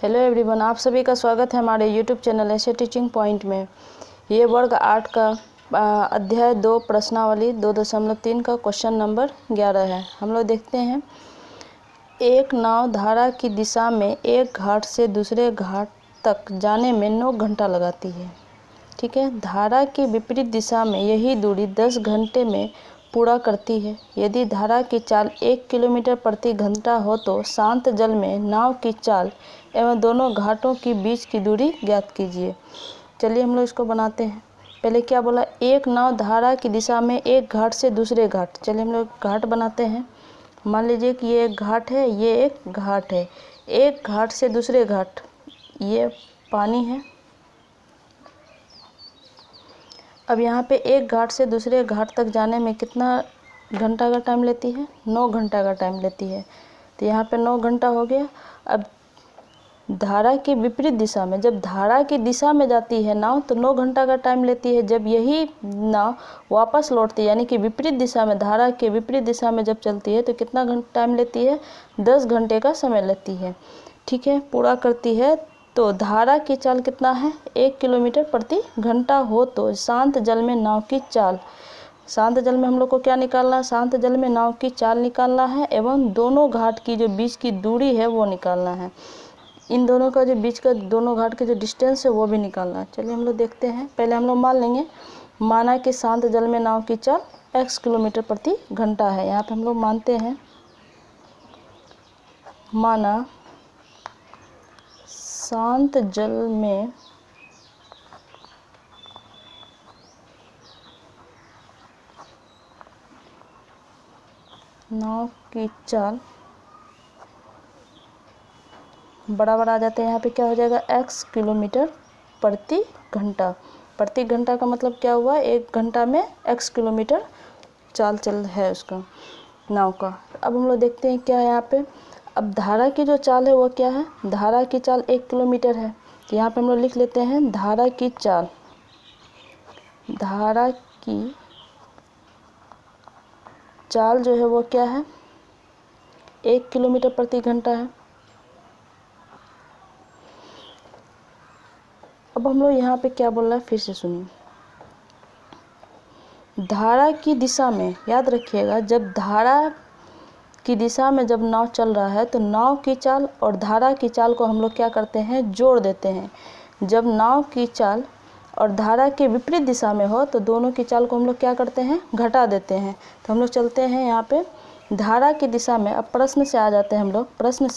Hello everyone, आप सभी का स्वागत है हमारे यूट्यूब चैनल ऐसे टीचिंग पॉइंट में। ये वर्ग 8 का अध्याय 2 प्रश्नावली 2.3 का क्वेश्चन नंबर 11 है। हम लोग देखते हैं। एक नाव धारा की दिशा में एक घाट से दूसरे घाट तक जाने में 9 घंटा लगाती है। ठीक है, धारा की विपरीत दिशा में यही दूरी 10 घंटे में पूरा करती है। यदि धारा की चाल 1 किलोमीटर प्रति घंटा हो तो शांत जल में नाव की चाल एवं दोनों घाटों के बीच की दूरी ज्ञात कीजिए। चलिए हम लोग इसको बनाते हैं। पहले क्या बोला, एक नाव धारा की दिशा में एक घाट से दूसरे घाट। चलिए हम लोग घाट बनाते हैं। मान लीजिए कि ये एक घाट है, ये एक घाट है। एक घाट से दूसरे घाट, ये पानी है। अब यहाँ पे एक घाट से दूसरे घाट तक जाने में कितना घंटा का टाइम लेती है? 9 घंटा का टाइम लेती है। तो यहाँ पे 9 घंटा हो गया। अब धारा की विपरीत दिशा में, जब धारा की दिशा में जाती है नाव तो 9 घंटा का टाइम लेती है। जब यही नाव वापस लौटती है, यानी कि विपरीत दिशा में, धारा के विपरीत दिशा में जब चलती है तो कितना टाइम लेती है? 10 घंटे का समय लेती है। ठीक है, पूरा करती है। तो धारा की चाल कितना है? 1 किलोमीटर प्रति घंटा हो तो शांत जल में नाव की चाल, शांत जल में हम लोग को क्या निकालना है? शांत जल में नाव की चाल निकालना है एवं दोनों घाट की जो बीच की दूरी है वो निकालना है। इन दोनों का जो बीच का, दोनों घाट के जो डिस्टेंस है वो भी निकालना है। चलिए हम लोग देखते हैं। पहले हम लोग मान लेंगे, माना कि शांत जल में नाव की चाल x किलोमीटर प्रति घंटा है। यहाँ पे हम लोग मानते हैं, माना शांत जल में नाव की चाल बराबर आ जाते हैं। यहाँ पे क्या हो जाएगा? x किलोमीटर प्रति घंटा। प्रति घंटा का मतलब क्या हुआ? 1 घंटा में x किलोमीटर चाल चल है उसका, नाव का। अब हम लोग देखते हैं क्या है यहाँ पे। अब धारा की जो चाल है वो क्या है? धारा की चाल 1 किलोमीटर है। तो यहाँ पे हम लोग लिख लेते हैं धारा की चाल, धारा की चाल जो है वो क्या है? 1 किलोमीटर प्रति घंटा है। अब हम लोग यहाँ पे क्या बोल रहा है, फिर से सुनिए। धारा की दिशा में, याद रखिएगा, जब धारा की दिशा में जब नाव चल रहा है तो नाव की चाल और धारा की चाल को हम लोग क्या करते हैं? जोड़ देते हैं। जब नाव की चाल और धारा के विपरीत दिशा में हो तो दोनों की चाल को हम लोग क्या करते हैं? घटा देते हैं। तो हम लोग चलते हैं यहाँ पे धारा की दिशा में। अब प्रश्न से आ जाते हैं हम लोग। प्रश्न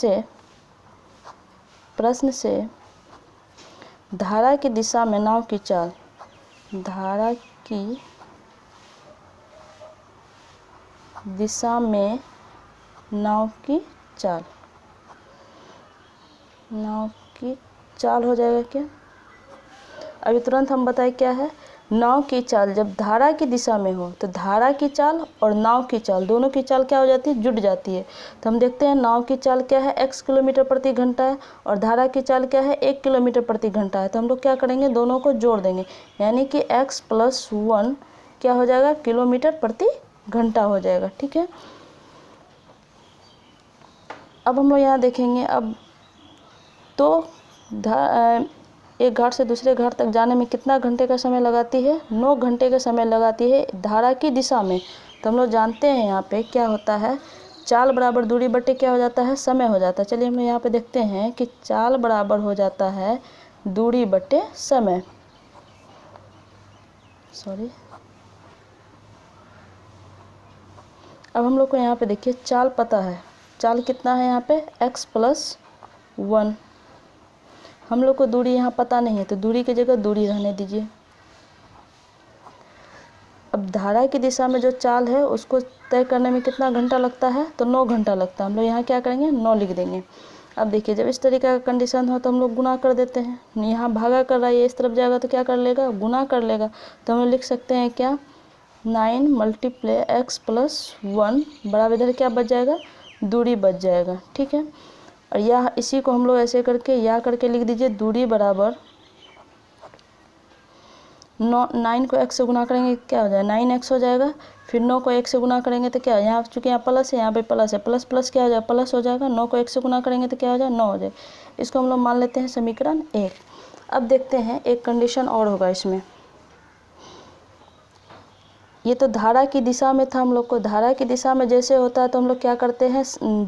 से धारा की दिशा में नाव की चाल, धारा की दिशा में नाव की चाल, नाव की चाल हो जाएगा क्या? अभी तुरंत हम बताएं क्या है। नाव की चाल जब धारा की दिशा में हो तो धारा की चाल और नाव की चाल, दोनों की चाल क्या हो जाती है? जुड़ जाती है। तो हम देखते हैं नाव की चाल क्या है? x किलोमीटर प्रति घंटा है और धारा की चाल क्या है? 1 किलोमीटर प्रति घंटा है। तो हम लोग क्या करेंगे? दोनों को जोड़ देंगे, यानी कि x + 1 क्या हो जाएगा? किलोमीटर प्रति घंटा हो जाएगा। ठीक है, अब हम लोग यहाँ देखेंगे। अब तो एक घाट से दूसरे घाट तक जाने में कितना घंटे का समय लगाती है? 9 घंटे का समय लगाती है धारा की दिशा में। तो हम लोग जानते हैं यहाँ पे क्या होता है, चाल बराबर दूरी बटे क्या हो जाता है? समय हो जाता है। चलिए हम यहाँ पे देखते हैं कि चाल बराबर हो जाता है दूरी बटे समय। सॉरी, अब हम लोग को यहाँ पे देखिए चाल पता है। चाल कितना है यहाँ पे? x + 1। हम लोग को दूरी यहाँ पता नहीं है तो दूरी की जगह दूरी रहने दीजिए। अब धारा की दिशा में जो चाल है उसको तय करने में कितना घंटा लगता है? तो 9 घंटा लगता है। हम लोग यहाँ क्या करेंगे? 9 लिख देंगे। अब देखिए, जब इस तरीके का कंडीशन हो तो हम लोग गुना कर देते हैं। यहाँ भागा कर रहा है, ये इस तरफ जाएगा तो क्या कर लेगा? गुना कर लेगा। तो हम लोग लिख सकते हैं क्या? 9 × x + 1 बराबर इधर क्या बच जाएगा? दूरी बच जाएगा। ठीक है, और यह इसी को हम लोग ऐसे करके या करके लिख दीजिए, दूरी बराबर 9 को x से गुना करेंगे क्या हो जाएगा? 9x हो जाएगा। फिर 9 को 1 से गुना करेंगे तो क्या, यहाँ चूँकि यहाँ प्लस है, यहाँ पे प्लस है, प्लस प्लस क्या हो जाएगा? प्लस हो जाएगा। 9 को 1 से गुना करेंगे तो क्या हो जाएगा? 9 हो जाएगा। इसको हम लोग मान लेते हैं समीकरण 1। अब देखते हैं एक कंडीशन और होगा इसमें। ये तो धारा की दिशा में था, हम लोग को धारा की दिशा में जैसे होता है तो हम लोग क्या करते हैं,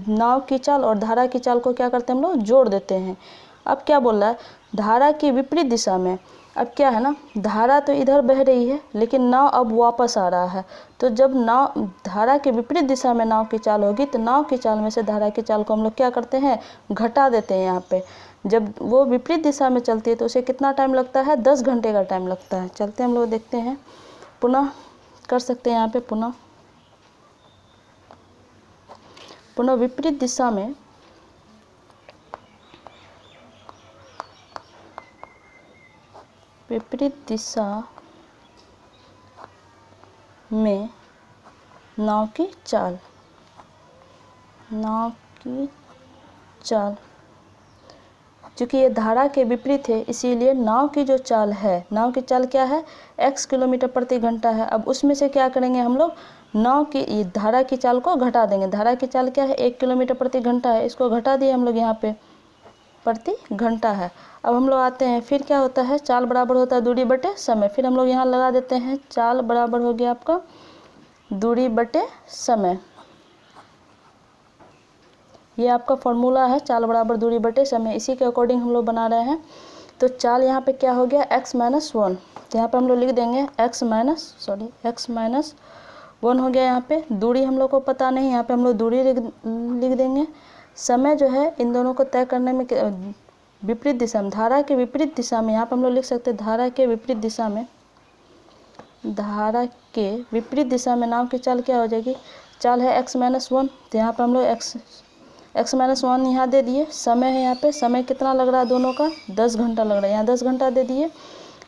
नाव की चाल और धारा की चाल को क्या करते हैं, हम लोग जोड़ देते हैं। अब क्या बोल रहा है, धारा की विपरीत दिशा में। अब क्या है ना, धारा तो इधर बह रही है लेकिन नाव अब वापस आ रहा है, तो जब नाव धारा के विपरीत दिशा में नाव की चाल होगी तो नाव की चाल में से धारा की चाल को हम लोग क्या करते हैं, घटा देते हैं। यहाँ पे जब वो विपरीत दिशा में चलती है तो उसे कितना टाइम लगता है, 10 घंटे का टाइम लगता है। चलते हम लोग देखते हैं, पुनः कर सकते हैं यहाँ पे पुनः विपरीत दिशा में नाव की चाल चूँकि ये धारा के विपरीत है इसीलिए नाव की जो चाल है, नाव की चाल क्या है, x किलोमीटर प्रति घंटा है। अब उसमें से क्या करेंगे हम लोग, नाव की ये धारा की चाल को घटा देंगे। धारा की चाल क्या है, 1 किलोमीटर प्रति घंटा है, इसको घटा दिए हम लोग, यहाँ पे प्रति घंटा है। अब हम लोग आते हैं, फिर क्या होता है, चाल बराबर होता है दूरी बटे समय। फिर हम लोग यहाँ लगा देते हैं, चाल बराबर हो गया आपका दूरी बटे समय। ये आपका फॉर्मूला है, चाल बराबर दूरी बटे समय, इसी के अकॉर्डिंग हम लोग बना रहे हैं। तो चाल यहाँ पे क्या हो गया, x - 1, तो यहाँ पे हम लोग लिख देंगे x माइनस 1 हो गया। यहाँ पे दूरी हम लोग को पता नहीं, यहाँ पे हम लोग दूरी लिख देंगे। समय जो है इन दोनों को तय करने में विपरीत दिशा में, धारा के विपरीत दिशा में, यहाँ पे हम लोग लिख सकते हैं धारा के विपरीत दिशा में नाव की चाल क्या हो जाएगी, चाल है x - 1, तो यहाँ पे हम लोग x - 1 यहाँ दे दिए। समय है यहाँ पे, समय कितना लग रहा है दोनों का, 10 घंटा लग रहा है, यहाँ 10 घंटा दे दिए।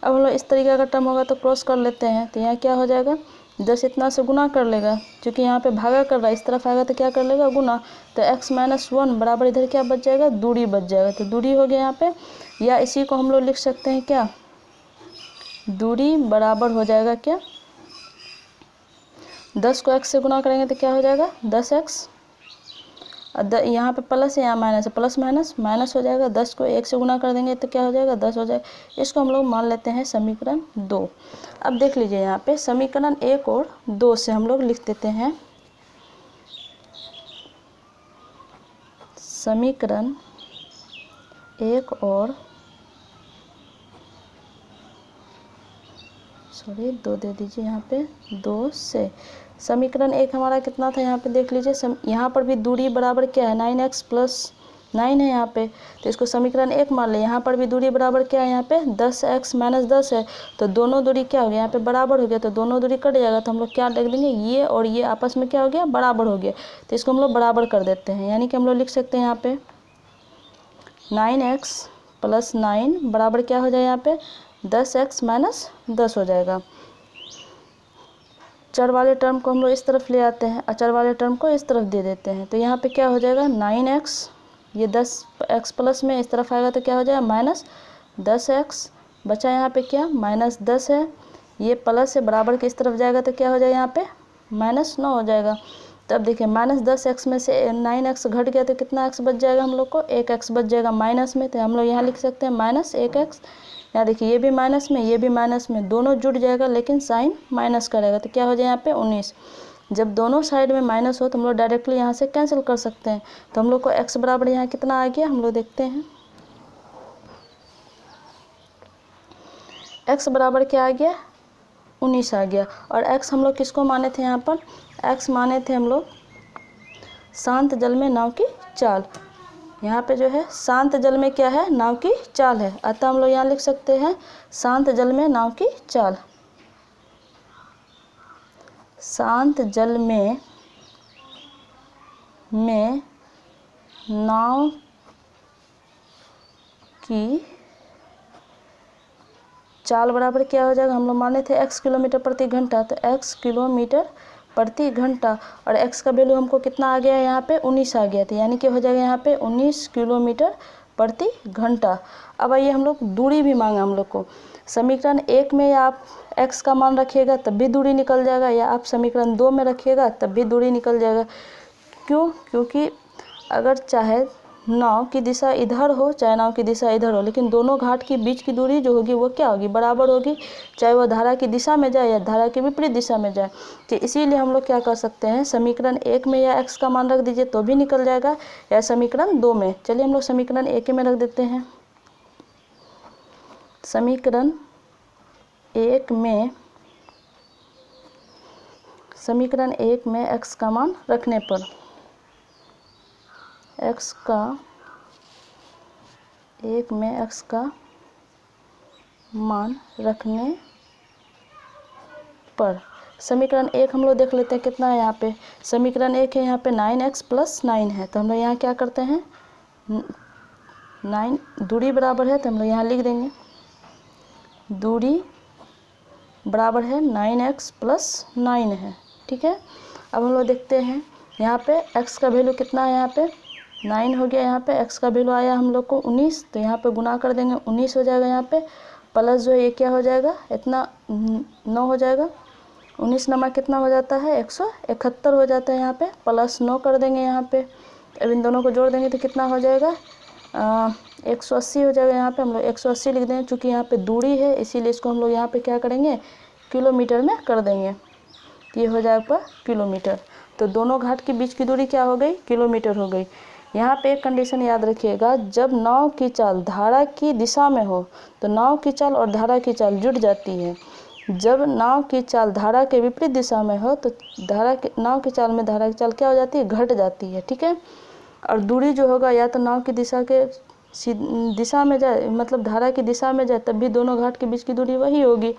अब हम लोग इस तरीके का टर्म होगा तो क्रॉस कर लेते हैं, तो यहाँ क्या हो जाएगा, 10 इतना से गुना कर लेगा, क्योंकि यहाँ पे भागा कर रहा है, इस तरफ आएगा तो क्या कर लेगा, गुना। तो x - 1 बराबर इधर क्या बच जाएगा, दूरी बच जाएगा, तो दूरी हो गया यहाँ पे। या इसी को हम लोग लिख सकते हैं क्या, दूरी बराबर हो जाएगा क्या, 10 को x से गुना करेंगे तो क्या हो जाएगा 10x, यहाँ पे प्लस है, यहाँ माइनस है, प्लस माइनस हो जाएगा। 10 को 1 से गुना कर देंगे तो क्या हो जाएगा 10 हो जाएगा। इसको हम लोग मान लेते हैं समीकरण 2। अब देख लीजिए यहाँ पे समीकरण 1 और 2 से हम लोग लिख देते हैं, समीकरण 1 और 2 दे दीजिए, यहाँ पे 2 से समीकरण 1 हमारा कितना था, यहाँ पे देख लीजिए, यहाँ पर भी दूरी बराबर क्या है, 9x + 9 है यहाँ पे, तो इसको समीकरण 1 मान ले। यहाँ पर भी दूरी बराबर क्या है, यहाँ पे 10x - 10 है, तो दोनों दूरी क्या हो गया, यहाँ पे बराबर हो गया, तो दोनों दूरी कट जाएगा, तो हम लोग क्या लिख देंगे, ये और ये आपस में क्या हो गया, बराबर हो गया, तो इसको हम लोग बराबर कर देते हैं। यानी कि हम लोग लिख सकते हैं यहाँ पे 9x + 9 बराबर क्या हो जाए, यहाँ पे 10x - 10 हो जाएगा। चर वाले टर्म को हम लोग इस तरफ ले आते हैं, अचर वाले टर्म को इस तरफ दे देते हैं, तो यहाँ पे क्या हो जाएगा 9x, ये 10x प्लस में इस तरफ आएगा तो क्या हो जाएगा -10x, बचा यहाँ पे क्या -10 है, ये प्लस से बराबर के इस तरफ जाएगा तो क्या हो जाएगा यहाँ पे -9 हो जाएगा। तो अब देखिए -10x में से 9x घट गया तो कितना x बच जाएगा, हम लोग को 1x बच जाएगा माइनस में, तो हम लोग यहाँ लिख सकते हैं -1x। यहाँ देखिए ये भी माइनस में, ये भी माइनस में, दोनों जुड़ जाएगा लेकिन साइन माइनस करेगा, तो क्या हो जाए यहाँ पे 19। जब दोनों साइड में माइनस हो तो हम लोग डायरेक्टली यहाँ से कैंसिल कर सकते हैं, तो हम लोग को x बराबर यहाँ कितना आ गया, हम लोग देखते हैं x बराबर क्या आ गया 19 आ गया। और x हम लोग किसको माने थे, यहाँ पर x माने थे हम लोग शांत जल में नाव की चाल। यहाँ पे जो है शांत जल में क्या है, नाव की चाल है, अतः हम लोग यहाँ लिख सकते हैं शांत जल में नाव की चाल। शांत जल में नाव की चाल बराबर क्या हो जाएगा, हम लोग माने थे x किलोमीटर प्रति घंटा, तो x किलोमीटर प्रति घंटा, और x का वैल्यू हमको कितना आ गया यहाँ पे 19 आ गया था, यानी कि हो जाएगा यहाँ पे 19 किलोमीटर प्रति घंटा। अब आइए हम लोग दूरी भी मांगा हम लोग को, समीकरण 1 में या आप x का मान रखिएगा तब भी दूरी निकल जाएगा, या आप समीकरण 2 में रखिएगा तब भी दूरी निकल जाएगा। क्यों, क्योंकि अगर चाहे नाव की दिशा इधर हो चाहे नाव की दिशा इधर हो, लेकिन दोनों घाट के बीच की दूरी जो होगी वो क्या होगी, बराबर होगी, चाहे वो धारा की दिशा में जाए या धारा की विपरीत दिशा में जाए। तो इसीलिए हम लोग क्या कर सकते हैं, समीकरण 1 में या x का मान रख दीजिए तो भी निकल जाएगा, या समीकरण 2 में। चलिए हम लोग समीकरण 1 में रख देते हैं। समीकरण 1 में x का मान रखने पर, x का मान रखने पर समीकरण 1 हम लोग देख लेते हैं कितना है यहाँ पे। समीकरण 1 है यहाँ पे 9x + 9 है, तो हम लोग यहाँ क्या करते हैं, 9 दूरी बराबर है तो हम लोग यहाँ लिख देंगे दूरी बराबर है 9x + 9 है, ठीक है। अब हम लोग देखते हैं यहाँ पे x का वैल्यू कितना है, यहाँ पे 9 हो गया, यहाँ पे x का वैल्यू आया हम लोग को 19, तो यहाँ पे गुना कर देंगे 19 हो जाएगा, यहाँ पे प्लस जो है ये क्या हो जाएगा, इतना 9 हो जाएगा, 19 नमा कितना हो जाता है 171 हो जाता है, यहाँ पे प्लस 9 कर देंगे यहाँ पे। अब इन दोनों को जोड़ देंगे तो कितना हो जाएगा 180 हो जाएगा। यहाँ पे हम लोग 180 लिख देंगे, चूँकि यहाँ पे दूरी है इसीलिए इसको हम लोग यहाँ पे क्या करेंगे, किलोमीटर में कर देंगे, ये हो जाएगा किलोमीटर। तो दोनों घाट के बीच की दूरी क्या हो गई, किलोमीटर हो गई। यहाँ पे एक कंडीशन याद रखिएगा, जब नाव की चाल धारा की दिशा में हो तो नाव की चाल और धारा की चाल जुड़ जाती है। जब नाव की चाल धारा के विपरीत दिशा में हो तो नाव की चाल में धारा की चाल क्या हो जाती है, घट जाती है, ठीक है। और दूरी जो होगा या तो नाव की दिशा में जाए, मतलब धारा की दिशा में जाए तब भी दोनों घाट के बीच की दूरी वही होगी,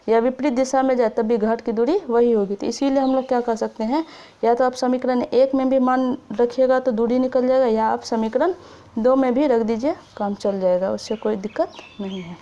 या विपरीत दिशा में जाए तब भी घाट की दूरी वही होगी। तो इसीलिए हम लोग क्या कर सकते हैं, या तो आप समीकरण 1 में भी मान रखिएगा तो दूरी निकल जाएगा, या आप समीकरण 2 में भी रख दीजिए, काम चल जाएगा, उससे कोई दिक्कत नहीं है।